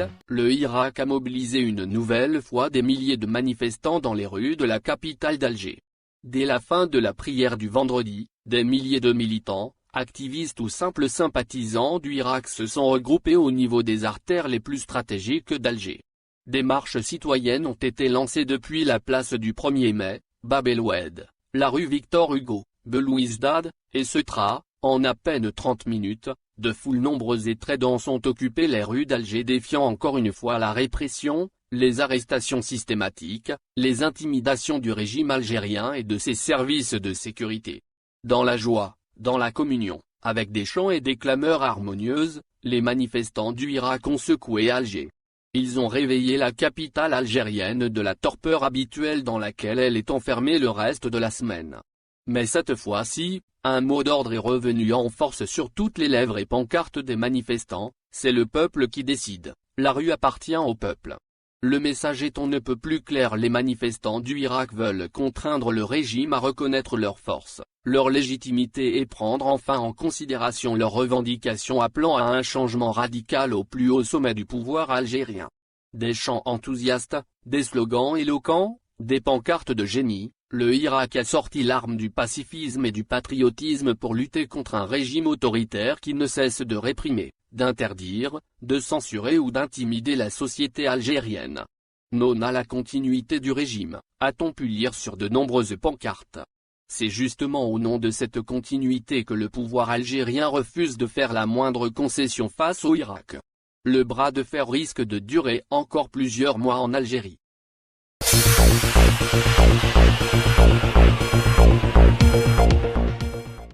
avril, le Irak a mobilisé une nouvelle fois des milliers de manifestants dans les rues de la capitale d'Alger. Dès la fin de la prière du vendredi, des milliers de militants, activistes ou simples sympathisants du Irak se sont regroupés au niveau des artères les plus stratégiques d'Alger. Des marches citoyennes ont été lancées depuis la place du 1er mai, Bab el Oued, la rue Victor Hugo, Belouizdad, et Ceuta. En à peine 30 minutes, de foules nombreuses et très denses ont occupé les rues d'Alger, défiant encore une fois la répression, les arrestations systématiques, les intimidations du régime algérien et de ses services de sécurité. Dans la joie, dans la communion, avec des chants et des clameurs harmonieuses, les manifestants du Irak ont secoué Alger. Ils ont réveillé la capitale algérienne de la torpeur habituelle dans laquelle elle est enfermée le reste de la semaine. Mais cette fois-ci, un mot d'ordre est revenu en force sur toutes les lèvres et pancartes des manifestants: c'est le peuple qui décide, la rue appartient au peuple. Le message est on ne peut plus clair. Les manifestants du Irak veulent contraindre le régime à reconnaître leur force, leur légitimité et prendre enfin en considération leurs revendications, appelant à un changement radical au plus haut sommet du pouvoir algérien. Des chants enthousiastes, des slogans éloquents, des pancartes de génie. Le Irak a sorti l'arme du pacifisme et du patriotisme pour lutter contre un régime autoritaire qui ne cesse de réprimer, d'interdire, de censurer ou d'intimider la société algérienne. Non à la continuité du régime, a-t-on pu lire sur de nombreuses pancartes. C'est justement au nom de cette continuité que le pouvoir algérien refuse de faire la moindre concession face au Irak. Le bras de fer risque de durer encore plusieurs mois en Algérie.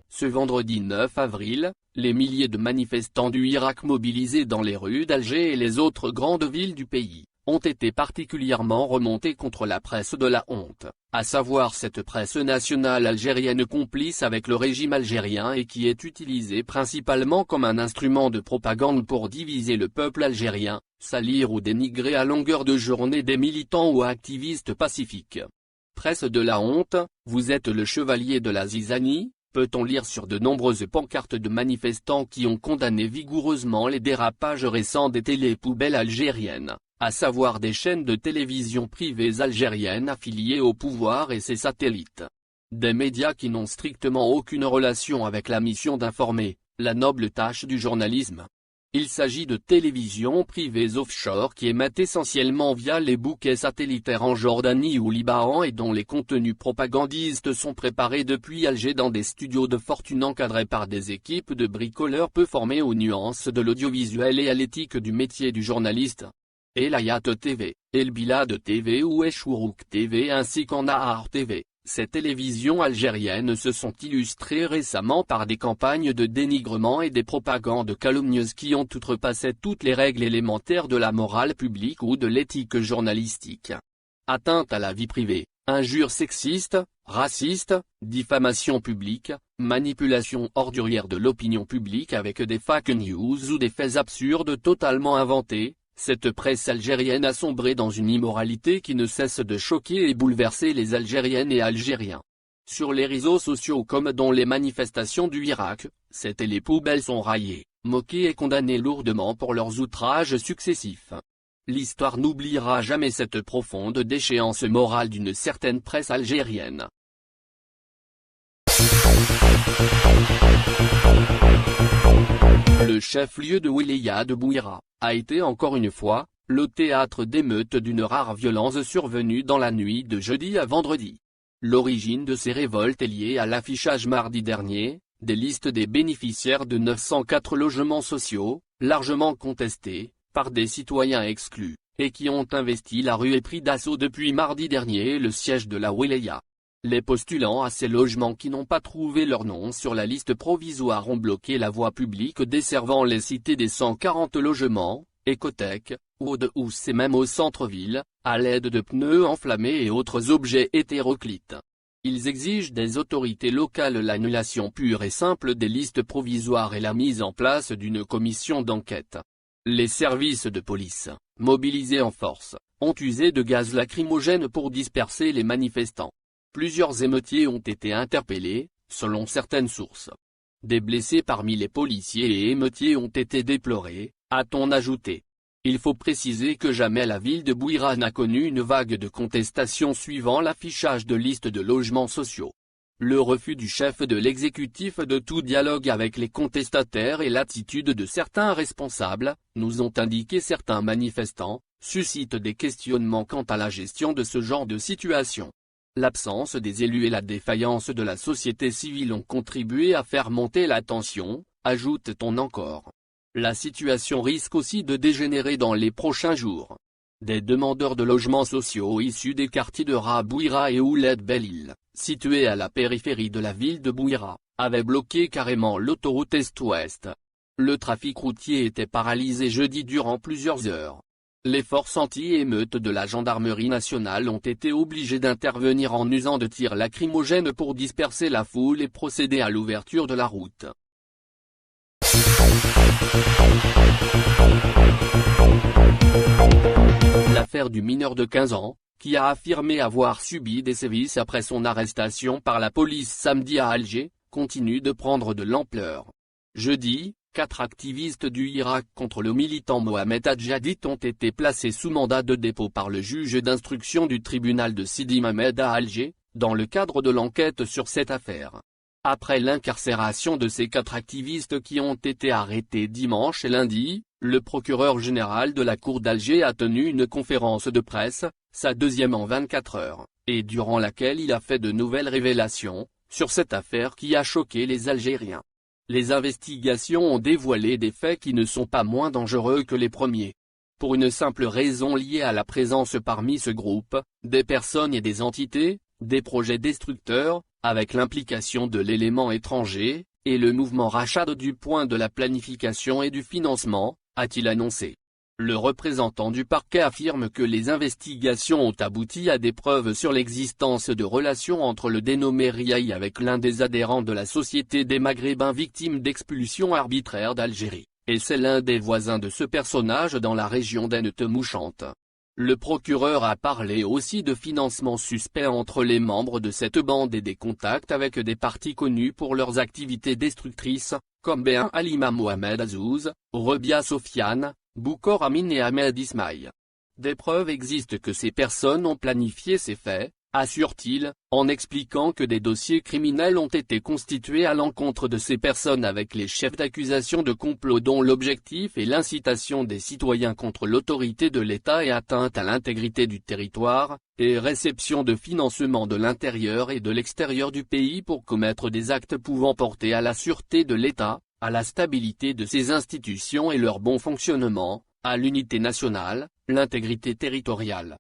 Ce vendredi 9 avril, les milliers de manifestants du Irak mobilisés dans les rues d'Alger et les autres grandes villes du pays, ont été particulièrement remontés contre la presse de la honte, à savoir cette presse nationale algérienne complice avec le régime algérien et qui est utilisée principalement comme un instrument de propagande pour diviser le peuple algérien, salir ou dénigrer à longueur de journée des militants ou activistes pacifiques. Presse de la honte, vous êtes le chevalier de la zizanie, peut-on lire sur de nombreuses pancartes de manifestants qui ont condamné vigoureusement les dérapages récents des télépoubelles algériennes, à savoir des chaînes de télévision privées algériennes affiliées au pouvoir et ses satellites. Des médias qui n'ont strictement aucune relation avec la mission d'informer, la noble tâche du journalisme. Il s'agit de télévisions privées offshore qui émettent essentiellement via les bouquets satellitaires en Jordanie ou Liban et dont les contenus propagandistes sont préparés depuis Alger dans des studios de fortune encadrés par des équipes de bricoleurs peu formés aux nuances de l'audiovisuel et à l'éthique du métier du journaliste. El Hayat TV, El Bilad TV ou Eshourouk TV ainsi qu'en Nahar TV. Ces télévisions algériennes se sont illustrées récemment par des campagnes de dénigrement et des propagandes calomnieuses qui ont outrepassé toutes les règles élémentaires de la morale publique ou de l'éthique journalistique. Atteinte à la vie privée, injures sexistes, racistes, diffamation publique, manipulation ordurière de l'opinion publique avec des fake news ou des faits absurdes totalement inventés. Cette presse algérienne a sombré dans une immoralité qui ne cesse de choquer et bouleverser les Algériennes et Algériens. Sur les réseaux sociaux comme dans les manifestations du Irak, ces télépoubelles sont raillées, moquées et condamnées lourdement pour leurs outrages successifs. L'histoire n'oubliera jamais cette profonde déchéance morale d'une certaine presse algérienne. Le chef-lieu de wilaya de Bouira a été encore une fois le théâtre d'émeutes d'une rare violence survenue dans la nuit de jeudi à vendredi. L'origine de ces révoltes est liée à l'affichage mardi dernier des listes des bénéficiaires de 904 logements sociaux, largement contestés par des citoyens exclus, et qui ont investi la rue et pris d'assaut depuis mardi dernier le siège de la wilaya. Les postulants à ces logements qui n'ont pas trouvé leur nom sur la liste provisoire ont bloqué la voie publique desservant les cités des 140 logements, écothèques, Hauts-de-Housse et même au centre-ville, à l'aide de pneus enflammés et autres objets hétéroclites. Ils exigent des autorités locales l'annulation pure et simple des listes provisoires et la mise en place d'une commission d'enquête. Les services de police, mobilisés en force, ont usé de gaz lacrymogène pour disperser les manifestants. Plusieurs émeutiers ont été interpellés, selon certaines sources. Des blessés parmi les policiers et émeutiers ont été déplorés, a-t-on ajouté. Il faut préciser que jamais la ville de Bouira n'a connu une vague de contestation suivant l'affichage de listes de logements sociaux. Le refus du chef de l'exécutif de tout dialogue avec les contestataires et l'attitude de certains responsables, nous ont indiqué certains manifestants, suscitent des questionnements quant à la gestion de ce genre de situation. L'absence des élus et la défaillance de la société civile ont contribué à faire monter la tension, ajoute-t-on encore. La situation risque aussi de dégénérer dans les prochains jours. Des demandeurs de logements sociaux issus des quartiers de Bouira et Ouled Belil, situés à la périphérie de la ville de Bouira, avaient bloqué carrément l'autoroute Est-Ouest. Le trafic routier était paralysé jeudi durant plusieurs heures. Les forces anti-émeutes de la gendarmerie nationale ont été obligées d'intervenir en usant de tirs lacrymogènes pour disperser la foule et procéder à l'ouverture de la route. L'affaire du mineur de 15 ans, qui a affirmé avoir subi des sévices après son arrestation par la police samedi à Alger, continue de prendre de l'ampleur. Jeudi, 4 activistes du Irak contre le militant Mohamed Hadjadid ont été placés sous mandat de dépôt par le juge d'instruction du tribunal de Sidi Mamed à Alger, dans le cadre de l'enquête sur cette affaire. Après l'incarcération de ces 4 activistes qui ont été arrêtés dimanche et lundi, le procureur général de la Cour d'Alger a tenu une conférence de presse, sa deuxième en 24 heures, et durant laquelle il a fait de nouvelles révélations, sur cette affaire qui a choqué les Algériens. Les investigations ont dévoilé des faits qui ne sont pas moins dangereux que les premiers. Pour une simple raison liée à la présence parmi ce groupe, des personnes et des entités, des projets destructeurs, avec l'implication de l'élément étranger, et le mouvement Rachad du point de la planification et du financement, a-t-il annoncé. Le représentant du parquet affirme que les investigations ont abouti à des preuves sur l'existence de relations entre le dénommé Riahi avec l'un des adhérents de la Société des Maghrébins victimes d'expulsion arbitraire d'Algérie, et c'est l'un des voisins de ce personnage dans la région d'Ain-Temouchante. Le procureur a parlé aussi de financement suspect entre les membres de cette bande et des contacts avec des partis connus pour leurs activités destructrices, comme Ben Alima Mohamed Azouz, Rebia Sofiane, Boukor Amin et Ahmed Ismaïl. Des preuves existent que ces personnes ont planifié ces faits, assure-t-il, en expliquant que des dossiers criminels ont été constitués à l'encontre de ces personnes avec les chefs d'accusation de complot dont l'objectif est l'incitation des citoyens contre l'autorité de l'État et atteinte à l'intégrité du territoire, et réception de financement de l'intérieur et de l'extérieur du pays pour commettre des actes pouvant porter à la sûreté de l'État, à la stabilité de ses institutions et leur bon fonctionnement, à l'unité nationale, l'intégrité territoriale,